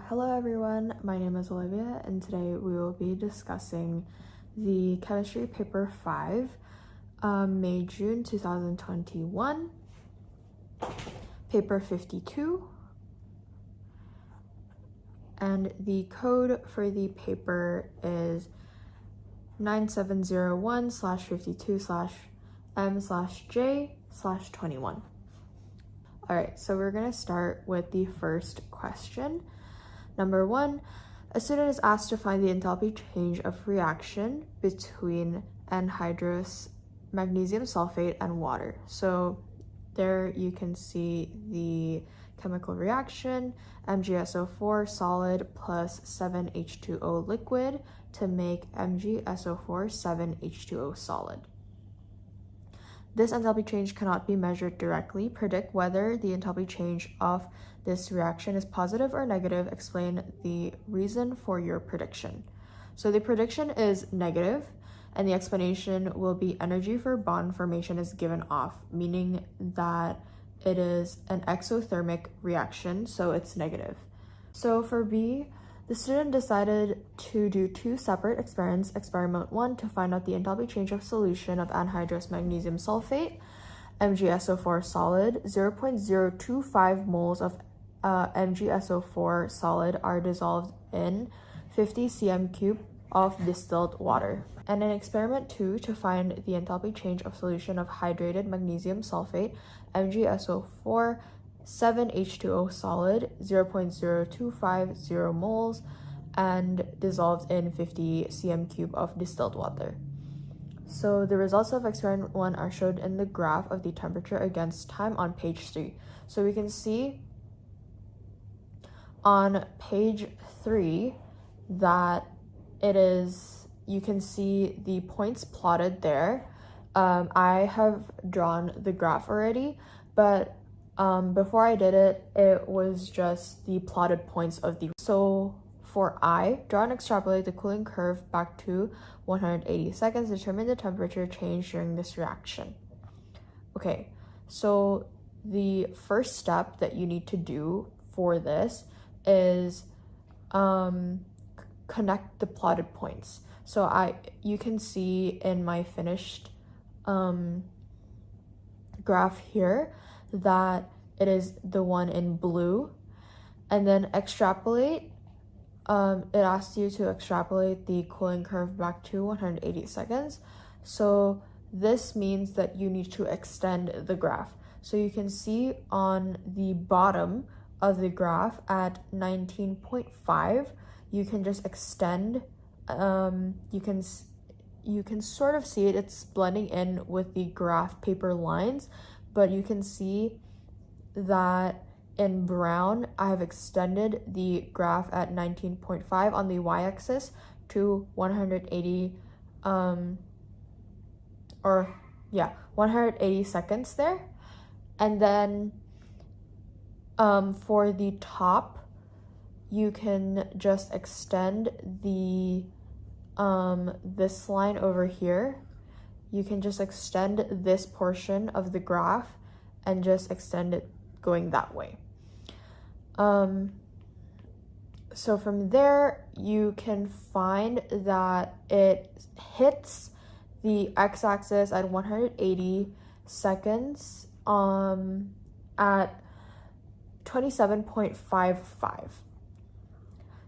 Hello everyone, my name is Olivia and today we will be discussing the chemistry paper 5, May-June 2021, paper 52, and the code for the paper is 9701/52/M/J/21. Alright, so we're going to start with the first question. Number 1, a student is asked to find the enthalpy change of reaction between anhydrous magnesium sulfate and water. So there you can see the chemical reaction, MgSO4 solid plus 7H2O liquid to make MgSO4 7H2O solid. This enthalpy change cannot be measured directly. Predict whether the enthalpy change of this reaction is positive or negative. Explain the reason for your prediction. So the prediction is negative, and the explanation will be energy for bond formation is given off, meaning that it is an exothermic reaction, so it's negative. So for B, the student decided to do 2 separate experiments. Experiment 1 to find out the enthalpy change of solution of anhydrous magnesium sulfate, MgSO4 solid. 0.025 moles of MgSO4 solid are dissolved in 50 cm³ of distilled water. And in experiment 2 to find the enthalpy change of solution of hydrated magnesium sulfate, MgSO4 7H2O solid, 0.0250 moles, and dissolved in 50 cm³ of distilled water. So the results of experiment 1 are shown in the graph of the temperature against time on page 3. So we can see on page 3 that you can see the points plotted there. I have drawn the graph already, but before I did it, it was just the plotted points of the. So for I, draw and extrapolate the cooling curve back to 180 seconds. Determine the temperature change during this reaction. Okay, so the first step that you need to do for this is connect the plotted points. So you can see in my finished graph here that it is the one in blue, and then extrapolate. It asks you to extrapolate the cooling curve back to 180 seconds. So this means that you need to extend the graph. So you can see on the bottom of the graph at 19.5, you can just extend. You can sort of see it's blending in with the graph paper lines, but you can see that in brown, I have extended the graph at 19.5 on the y-axis to 180, 180 seconds there. And then for the top, you can just extend the this line over here. You can just extend this portion of the graph and just extend it going that way. So from there, you can find that it hits the x-axis at 180 seconds at 27.55.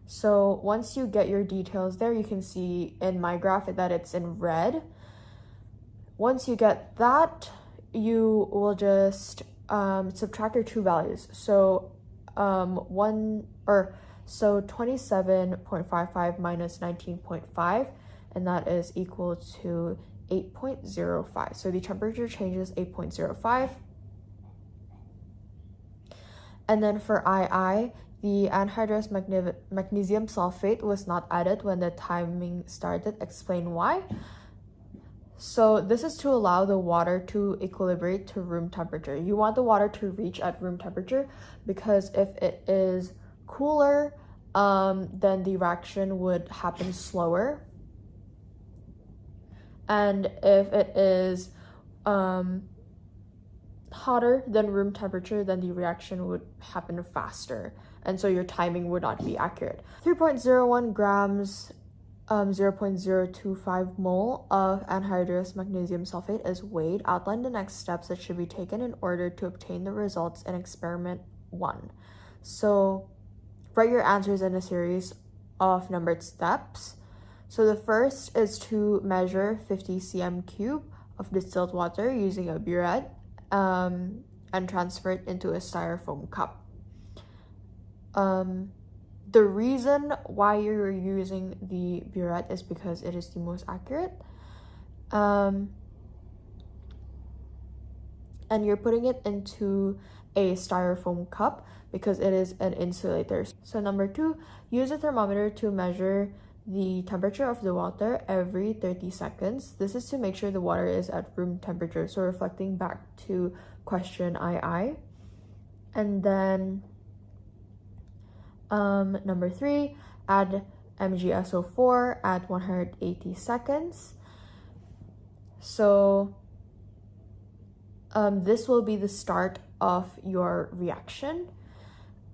So once you get your details there, you can see in my graph that it's in red. Once you get that, you will just subtract your 2 values. So 27.55 minus 19.5, and that is equal to 8.05. So the temperature changes 8.05. And then for II, the anhydrous magnesium sulfate was not added when the timing started. Explain why. So this is to allow the water to equilibrate to room temperature. You want the water to reach at room temperature, because if it is cooler, then the reaction would happen slower. And if it is hotter than room temperature, then the reaction would happen faster. and so your timing would not be accurate. 3.01 grams 0.025 mole of anhydrous magnesium sulfate is weighed. Outline the next steps that should be taken in order to obtain the results in experiment 1. So write your answers in a series of numbered steps. So the first is to measure 50 cm cube of distilled water using a burette and transfer it into a styrofoam cup. The reason why you're using the burette is because it is the most accurate. And you're putting it into a styrofoam cup because it is an insulator. So number 2, use a thermometer to measure the temperature of the water every 30 seconds. This is to make sure the water is at room temperature. So reflecting back to question II. And then number 3, add MgSO4 at 180 seconds. So this will be the start of your reaction.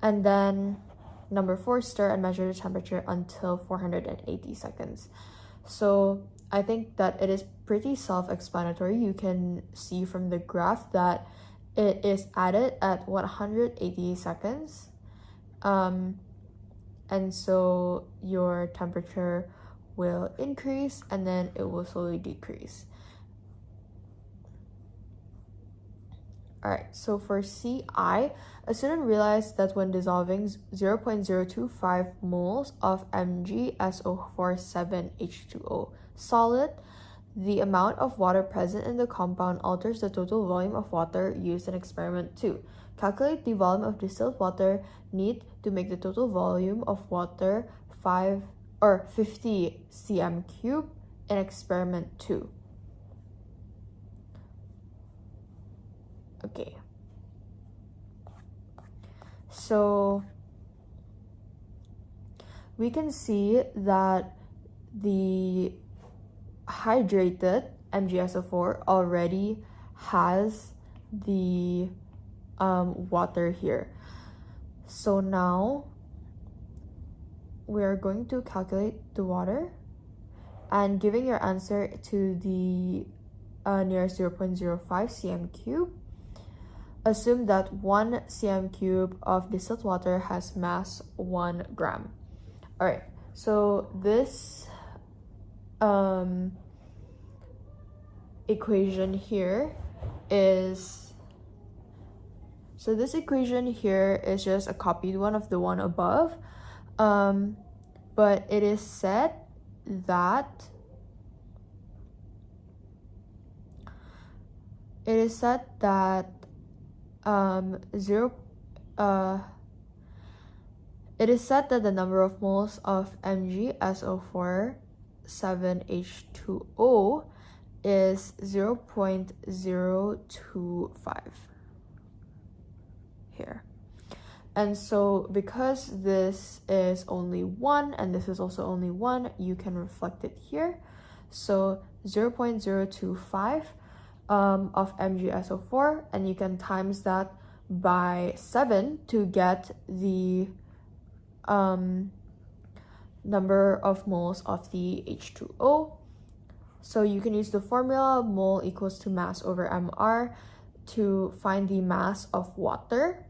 And then number 4, stir and measure the temperature until 480 seconds. So I think that it is pretty self-explanatory. You can see from the graph that it is added at 180 seconds. And so your temperature will increase and then it will slowly decrease. Alright, so for CI, a student realized that when dissolving 0.025 moles of MgSO4 solid, the amount of water present in the compound alters the total volume of water used in experiment 2. Calculate the volume of distilled water needed to make the total volume of water 50 cm cube in experiment 2. Okay. So we can see that the hydrated MgSO4 already has the water here. So now we are going to calculate the water and giving your answer to the nearest 0.05 cm cube. Assume that 1 cm cube of distilled water has mass 1 gram. Alright, so this equation here is just a copied one of the one above, but it is said that the number of moles of MgSO4 7H2O is 0.025 here. And so because this is only 1 and this is also only 1, you can reflect it here. So 0.025 of MgSO4, and you can times that by 7 to get the number of moles of the H2O. So you can use the formula mole equals to mass over mR to find the mass of water.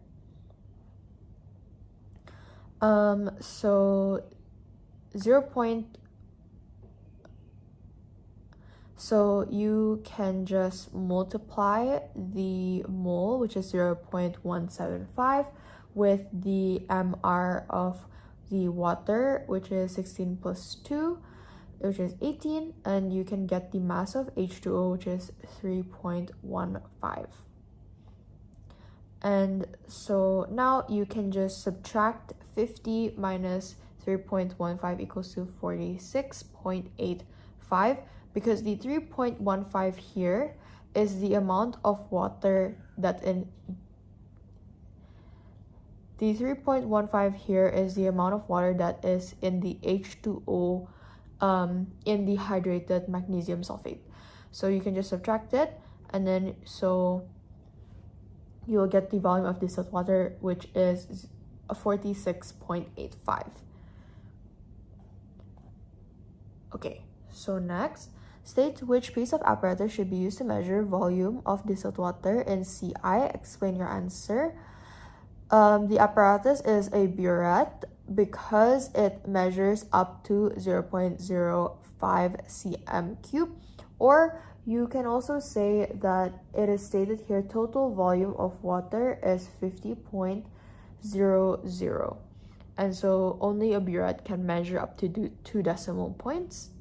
So you can just multiply the mole, which is 0.175, with the mR of the water, which is 16 plus 2, which is 18, and you can get the mass of H2O, which is 3.15. And so now you can just subtract 50 minus 3.15 equals to 46.85, because the 3.15 here is the amount of water that in the 3.15 here is the amount of water that is in the H2O in the hydrated magnesium sulfate. So you can just subtract it, and then so you will get the volume of distilled water, which is 46.85. Okay, so next, state which piece of apparatus should be used to measure volume of distilled water in CI. Explain your answer. The apparatus is a burette because it measures up to 0.05 cm cube, or you can also say that it is stated here total volume of water is 50.00, and so only a burette can measure up to 2 decimal points.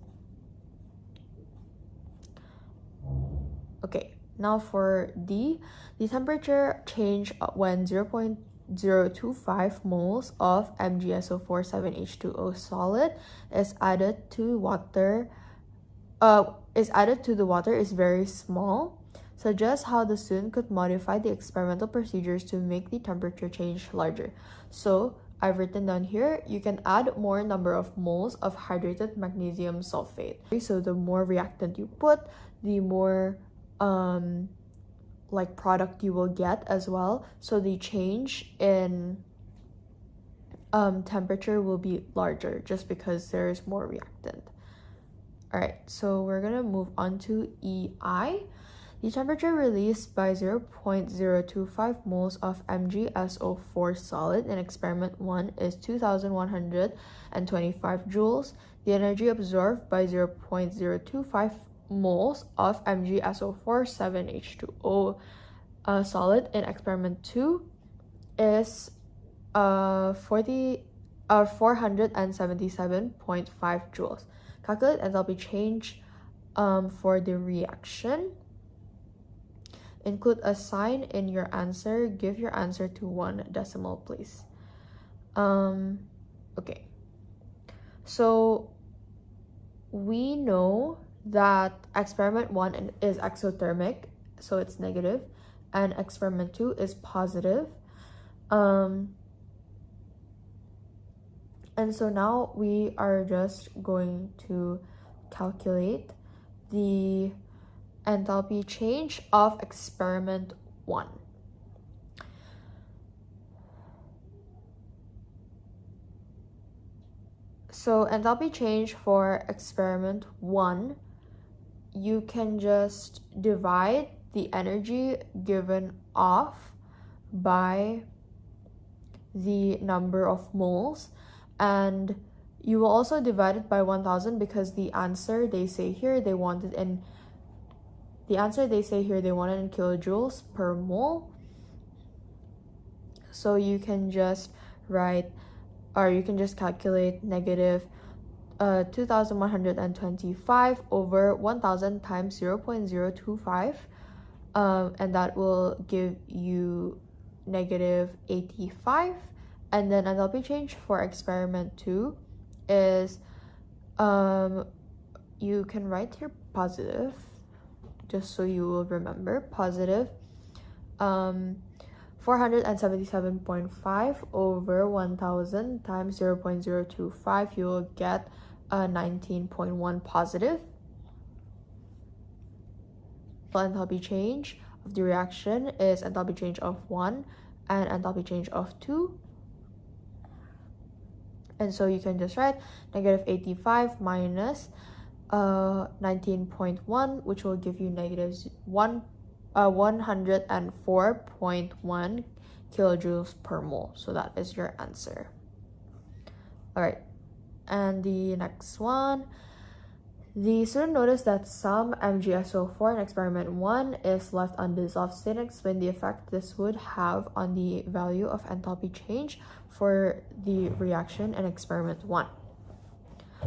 Okay, now for D, the temperature change when 0.025 moles of MgSO4 solid is added to water is very small. Suggest how the student could modify the experimental procedures to make the temperature change larger. So I've written down here, you can add more number of moles of hydrated magnesium sulfate. So the more reactant you put, the more product you will get as well. So the change in temperature will be larger just because there's more reactant. All right, so we're gonna move on to EI. The temperature released by 0.025 moles of MgSO4 solid in experiment 1 is 2,125 joules. The energy absorbed by 0.025 moles of MgSO4 solid in experiment 2 is 477.5 joules. Calculate enthalpy change for the reaction. Include a sign in your answer. Give your answer to 1 decimal place. Okay. So we know that experiment 1 is exothermic, so it's negative, and experiment 2 is positive. And so now we are just going to calculate the enthalpy change of experiment 1. So enthalpy change for experiment 1, you can just divide the energy given off by the number of moles, and you will also divide it by 1000 because the answer they say here they wanted in kilojoules per mole. So you can just calculate negative 2,125 over 1000 times 0.025, and that will give you negative 85. And then enthalpy change for experiment 2 is, you can write here positive, just so you will remember, positive 477.5 over 1000 times 0.025, you will get 19.1 positive. Enthalpy change of the reaction is enthalpy change of 1 and enthalpy change of 2. And so you can just write negative 85 minus 19.1, which will give you negative 104.1 kilojoules per mole. So that is your answer. All right, and the next one. The student noticed that some MgSO4 in experiment 1 is left undissolved state, and explain the effect this would have on the value of enthalpy change for the reaction in experiment 1.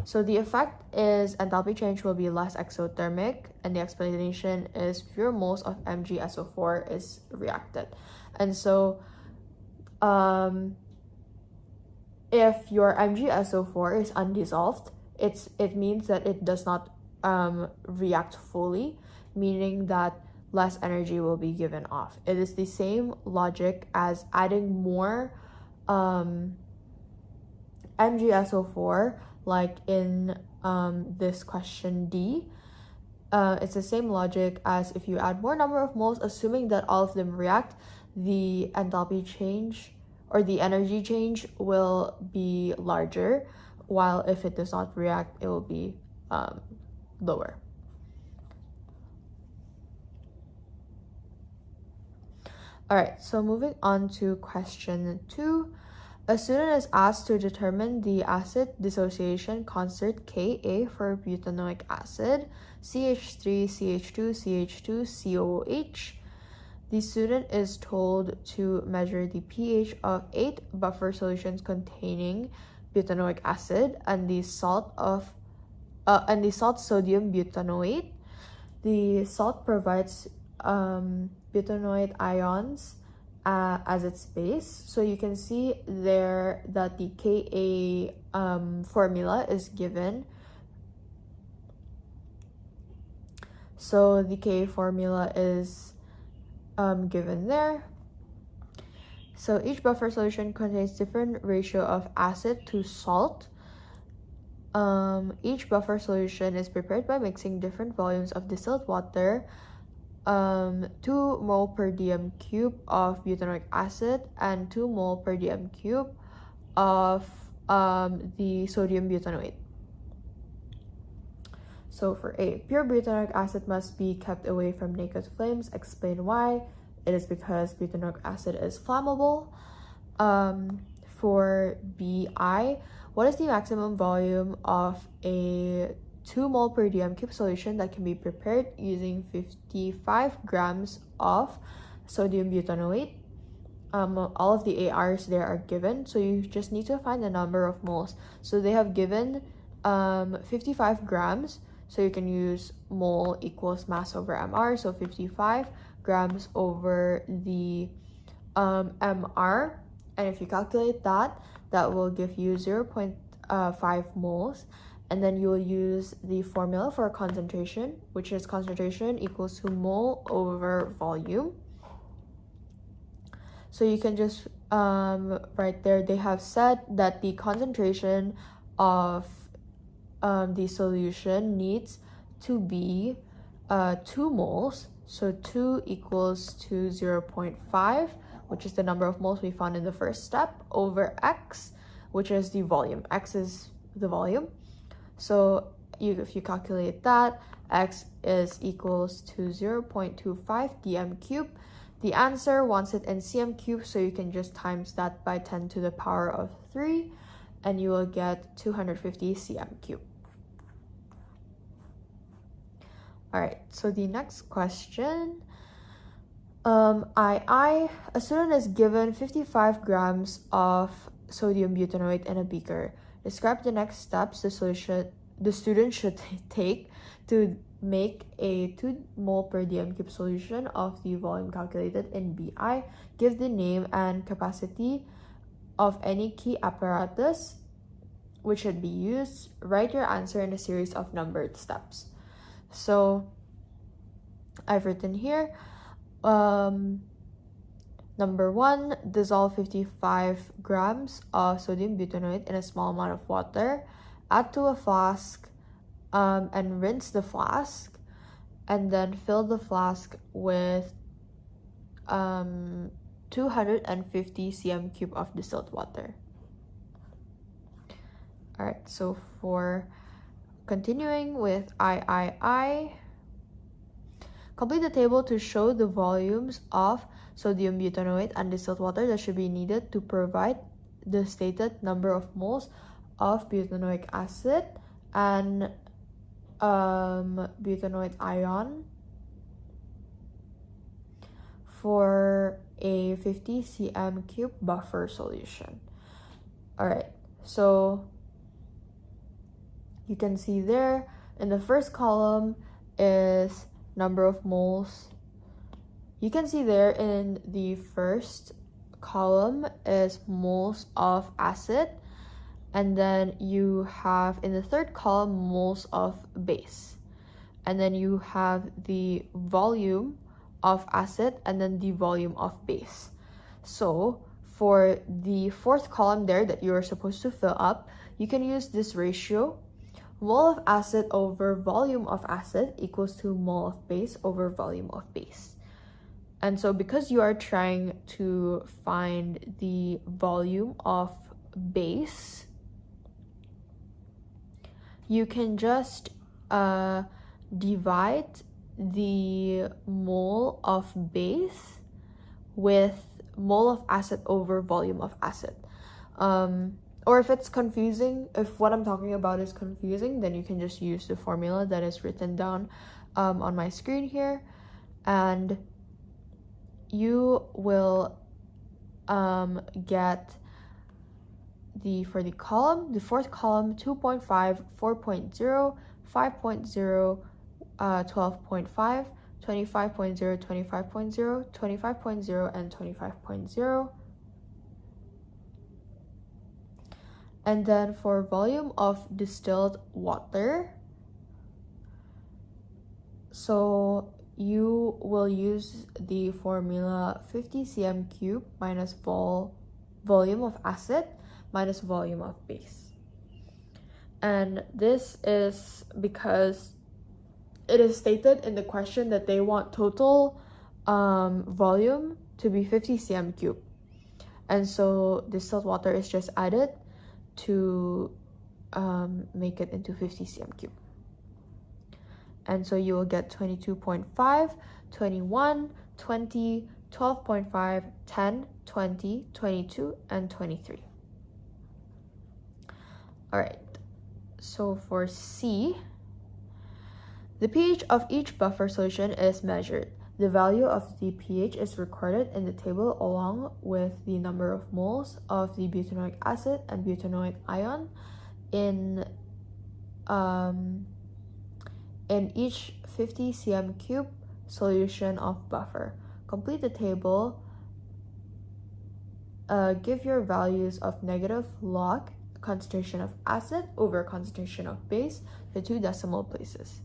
So the effect is enthalpy change will be less exothermic, and the explanation is fewer moles of MgSO4 is reacted. And so if your MgSO4 is undissolved, it means that it does not react fully, meaning that less energy will be given off. It is the same logic as adding more MgSO4, like in this question D. It's the same logic as if you add more number of moles, assuming that all of them react, the enthalpy change or the energy change will be larger, while if it does not react, it will be lower. All right, so moving on to question 2. A student is asked to determine the acid dissociation constant Ka for butanoic acid, CH3, CH2, CH2, COOH. The student is told to measure the pH of 8 buffer solutions containing butanoic acid and the salt sodium butanoate. The salt provides butanoate ions as its base. So you can see there that the Ka formula is given. So the Ka formula is given there. So each buffer solution contains different ratio of acid to salt. Each buffer solution is prepared by mixing different volumes of distilled water, 2 mole per dm cube of butanoic acid and 2 mole per dm cube of the sodium butanoate. So for A, pure butanoic acid must be kept away from naked flames. Explain why. It is because butanoic acid is flammable. For BI, what is the maximum volume of a 2 mole per dm cube solution that can be prepared using 55 grams of sodium butanoate? All of the ARs there are given, so you just need to find the number of moles. So they have given 55 grams, so you can use mole equals mass over MR, so 55 grams over the MR, and if you calculate that, that will give you 0.5 moles. And then you will use the formula for concentration, which is concentration equals to mole over volume. So you can just right there, they have said that the concentration of the solution needs to be 2 moles. So 2 equals to 0.5, which is the number of moles we found in the first step, over X, which is the volume. X is the volume. So if you calculate that, X is equals to 0.25 dm cube. The answer wants it in cm cube, so you can just times that by 10 to the power of 3, and you will get 250 cm cube. All right, so the next question. A student is given 55 grams of sodium butanoate in a beaker. Describe the next steps the student should take to make a 2 mole per dm cube solution of the volume calculated in BI. Give the name and capacity of any key apparatus which should be used. Write your answer in a series of numbered steps. So I've written here, number 1, dissolve 55 grams of sodium butanoate in a small amount of water. Add to a flask and rinse the flask, and then fill the flask with 250 cm cube of distilled water. All right, so for continuing with I, complete the table to show the volumes of sodium butanoate and distilled water that should be needed to provide the stated number of moles of butanoic acid and butanoate ion for a 50 cm cube buffer solution. All right, so you can see there in the first column is number of moles. You can see there in the first column is moles of acid, and then you have in the third column moles of base, and then you have the volume of acid and then the volume of base. So for the fourth column there that you are supposed to fill up, you can use this ratio. Mole of acid over volume of acid equals to mole of base over volume of base. And so because you are trying to find the volume of base, you can just divide the mole of base with mole of acid over volume of acid. Or if it's confusing, if what I'm talking about is confusing, then you can just use the formula that is written down on my screen here, and you will get for the column, the fourth column, 2.5, 4.0, 5.0, 12.5, 25.0, 25.0, 25.0, and 25.0. And then for volume of distilled water, so you will use the formula 50 cm cube minus volume of acid minus volume of base. And this is because it is stated in the question that they want total volume to be 50 cm cube. And so distilled water is just added to make it into 50 cm cube. And so you will get 22.5, 21, 20, 12.5, 10, 20, 22, and 23. All right, so for C, the pH of each buffer solution is measured. The value of the pH is recorded in the table along with the number of moles of the butanoic acid and butanoic ion in each 50 cm cube solution of buffer. Complete the table. Give your values of negative log concentration of acid over concentration of base to 2 decimal places.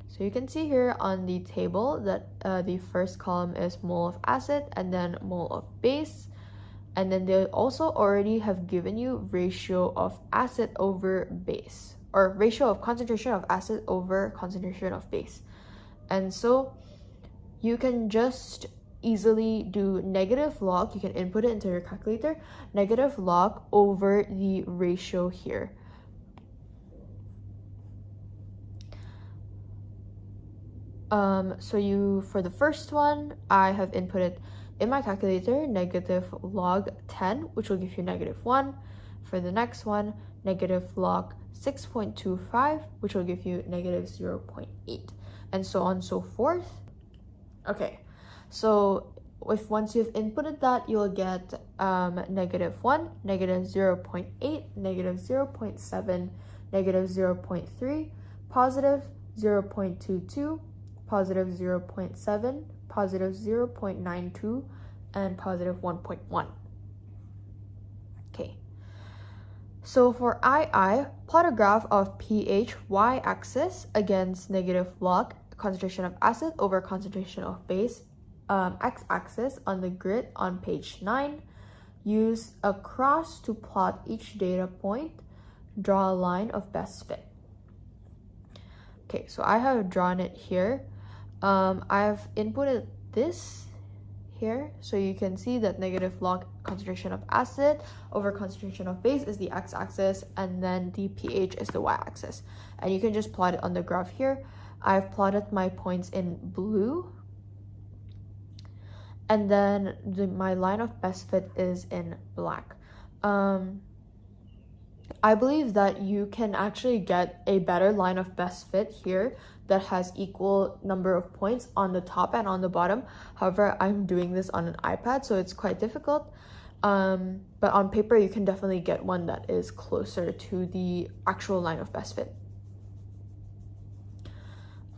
So you can see here on the table that the first column is mole of acid and then mole of base. And then they also already have given you ratio of acid over base, or ratio of concentration of acid over concentration of base. And so you can just easily do negative log, you can input it into your calculator, negative log over the ratio here. So for the first one, I have inputted in my calculator negative log 10, which will give you negative 1. For the next one, negative log 6.25, which will give you negative 0.8, and so on and so forth. Okay, so once you've inputted that, you'll get negative 1, negative 0.8, negative 0.7, negative 0.3, positive 0.22, positive 0.7, positive 0.92, and positive 1.1. Okay. So for II, plot a graph of pH y-axis against negative log concentration of acid over concentration of base x-axis on the grid on page 9. Use a cross to plot each data point. Draw a line of best fit. Okay, so I have drawn it here. I've inputted this here, so you can see that negative log concentration of acid over concentration of base is the x-axis, and then the pH is the y-axis, and you can just plot it on the graph here. I've plotted my points in blue, and then my line of best fit is in black. I believe that you can actually get a better line of best fit here that has equal number of points on the top and on the bottom. However, I'm doing this on an iPad, so it's quite difficult. But on paper, you can definitely get one that is closer to the actual line of best fit.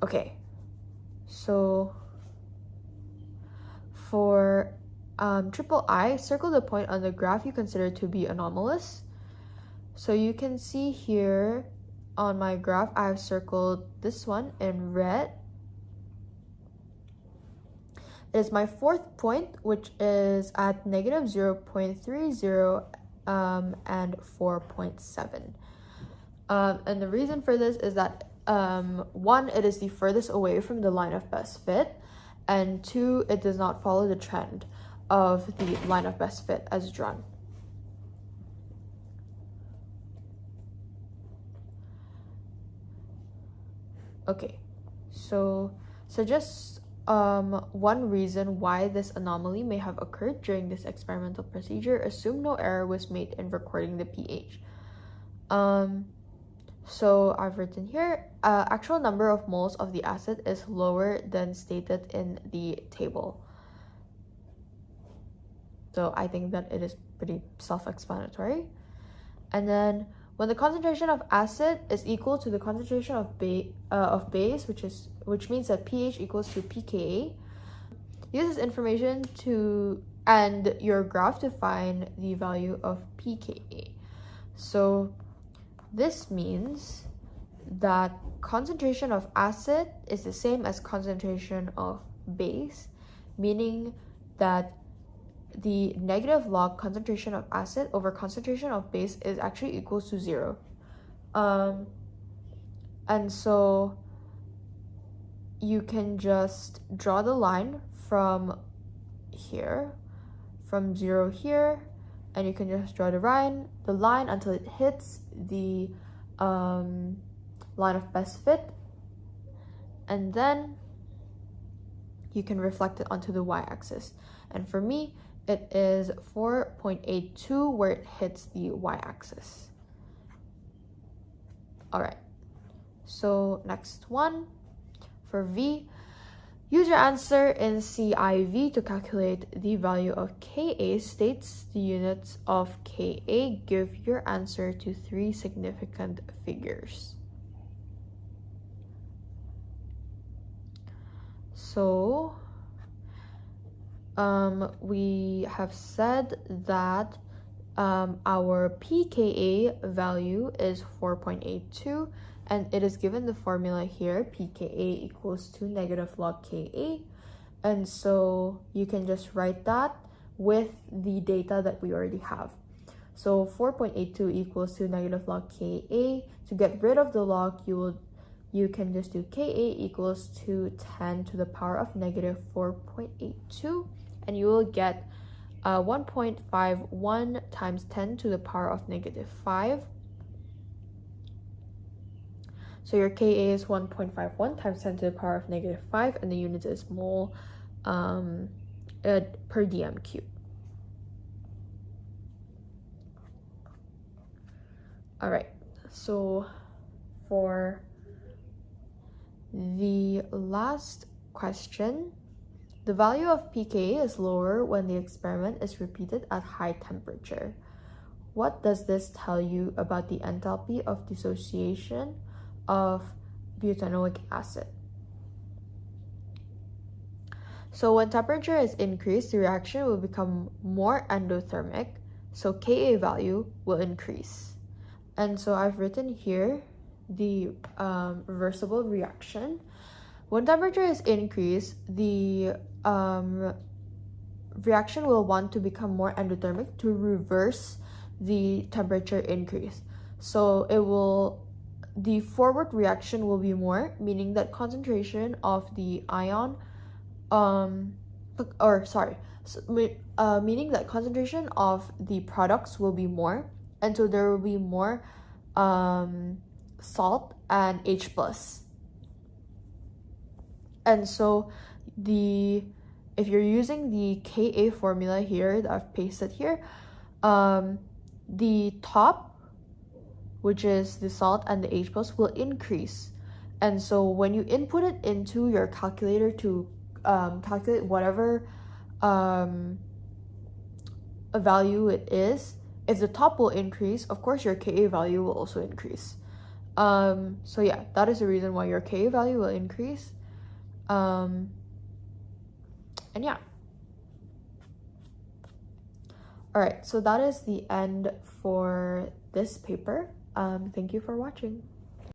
Okay, so for triple I, circle the point on the graph you consider to be anomalous. So you can see here on my graph, I've circled this one in red. It is my fourth point, which is at negative 0.30 and 4.7. And the reason for this is that one, it is the furthest away from the line of best fit, and 2, it does not follow the trend of the line of best fit as drawn. Okay, so just one reason why this anomaly may have occurred during this experimental procedure: assume no error was made in recording the pH. So I've written here, actual number of moles of the acid is lower than stated in the table. So I think that it is pretty self-explanatory. And then when the concentration of acid is equal to the concentration of base, which means that pH equals to pKa, use this information and your graph to find the value of pKa. So this means that concentration of acid is the same as concentration of base, meaning that the negative log concentration of acid over concentration of base is actually equals to 0. And so you can just draw the line from here, from 0 here, and you can just draw the line until it hits the line of best fit, and then you can reflect it onto the y-axis. And for me, it is 4.82 where it hits the y-axis. All right, so next one, for V, use your answer in CIV to calculate the value of Ka. States the units of Ka. Give your answer to 3 significant figures. So we have said that our pKa value is 4.82, and it is given the formula here, pKa equals to negative log Ka. And so you can just write that with the data that we already have. So 4.82 equals to negative log Ka. To get rid of the log, you can just do Ka equals to 10 to the power of negative 4.82, and you will get 1.51 times 10 to the power of negative 5. So your Ka is 1.51 times 10 to the power of negative 5, and the unit is mole per dm cube. All right, so for the last question, the value of pKa is lower when the experiment is repeated at high temperature. What does this tell you about the enthalpy of dissociation of butanoic acid? So when temperature is increased, the reaction will become more endothermic, so Ka value will increase. And so I've written here the reversible reaction. When temperature is increased, the reaction will want to become more endothermic to reverse the temperature increase. So the forward reaction will be more, meaning that concentration of the ion, meaning that concentration of the products will be more, and so there will be more salt and H+. And so if you're using the Ka formula here that I've pasted here, the top, which is the salt and the H+, will increase. And so when you input it into your calculator to calculate whatever a value it is, if the top will increase, of course your Ka value will also increase. So yeah, that is the reason why your Ka value will increase. And yeah. All right, so that is the end for this paper. Thank you for watching.